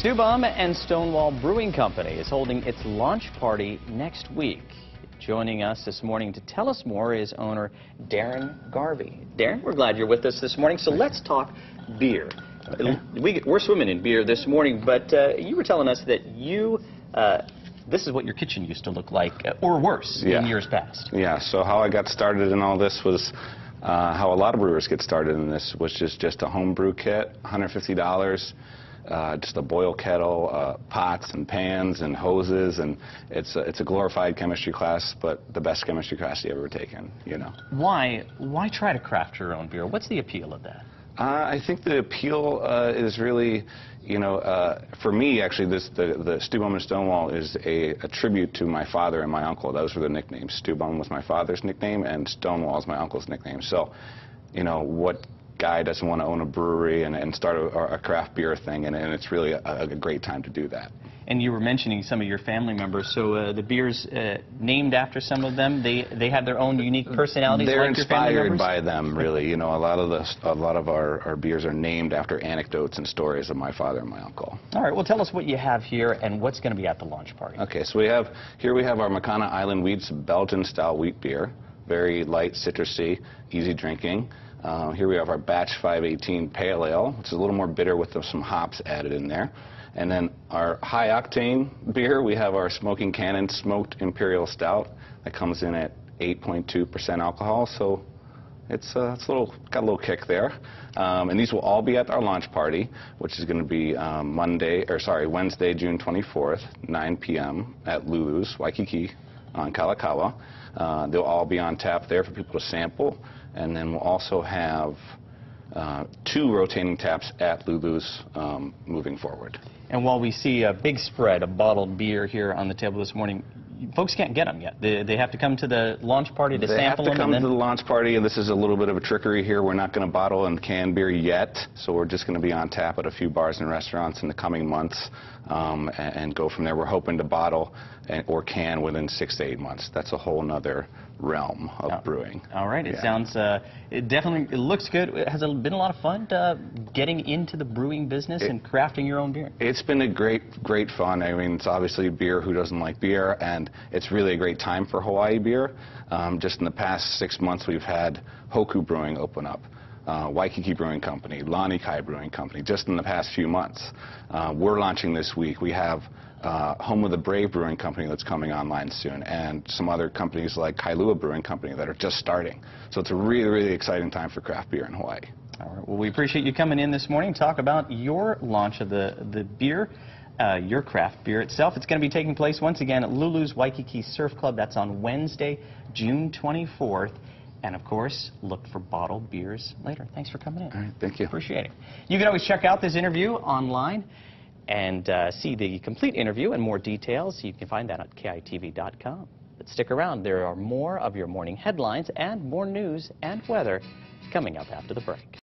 Stewbum and Stonewall Brewing Company is holding its launch party next week. Joining us this morning to tell us more is owner Darren Garvey. Darren, we're glad you're with us this morning, so let's talk beer. Okay. We're swimming in beer this morning, but you were telling us that this is what your kitchen used to look like, or worse, in years past. Yeah, so how I got started in all this was how a lot of brewers get started in this, which is just a home brew kit, $150. Just a boil kettle, pots and pans and hoses, and it's a glorified chemistry class, but the best chemistry class you've ever taken, you know. Why try to craft your own beer? What's the appeal of that? I think the appeal is really, you know, for me actually, the Stewbum and Stonewall is a tribute to my father and my uncle. Those were the nicknames. Stewbum was my father's nickname, and Stonewall is my uncle's nickname. So, you know, what guy doesn't want to own a brewery and start a craft beer thing, and it's really a great time to do that. And you were mentioning some of your family members, so the beers named after some of them, they have their own unique personalities. They're like inspired by them, really. You know, a lot of our beers are named after anecdotes and stories of my father and my uncle. All right, well, tell us what you have here and what's going to be at the launch party. Okay, so we have our Makana Island Wheats Belgian style wheat beer, very light, citrusy, easy drinking. Here we have our Batch 518 Pale Ale, which is a little more bitter with some hops added in there. And then our high-octane beer, we have our Smoking Cannon Smoked Imperial Stout that comes in at 8.2% alcohol, so it's got a little kick there. And these will all be at our launch party, which is going to be Wednesday, June 24th, 9 p.m. at Lulu's, Waikiki on Kalakaua. They'll all be on tap there for people to sample. And then we'll also have 2 rotating taps at Lulu's moving forward. And while we see a big spread of bottled beer here on the table this morning, folks can't get them yet. They have to come to the launch party to sample them. They have to come to the launch party, and this is a little bit of a trickery here. We're not going to bottle and can beer yet, so we're just going to be on tap at a few bars and restaurants in the coming months and go from there. We're hoping to bottle or can within 6 to 8 months. That's a whole nother realm of brewing. All right. It sounds, it looks good. Has it been a lot of fun getting into the brewing business and crafting your own beer? It's been a great fun. I mean, it's obviously beer. Who doesn't like beer? And it's really a great time for Hawaii beer. Just in the past 6 months, we've had Hoku Brewing open up. Waikiki Brewing Company, Lanikai Brewing Company, just in the past few months. We're launching this week. We have Home of the Brave Brewing Company that's coming online soon, and some other companies like Kailua Brewing Company that are just starting. So it's a really exciting time for craft beer in Hawaii. All right. Well, we appreciate you coming in this morning to talk about your launch of the beer, your craft beer itself. It's going to be taking place once again at Lulu's Waikiki Surf Club. That's on Wednesday, June 24th. And, of course, look for bottled beers later. Thanks for coming in. All right, thank you. Appreciate it. You can always check out this interview online and see the complete interview and more details. You can find that at KITV.com. But stick around. There are more of your morning headlines and more news and weather coming up after the break.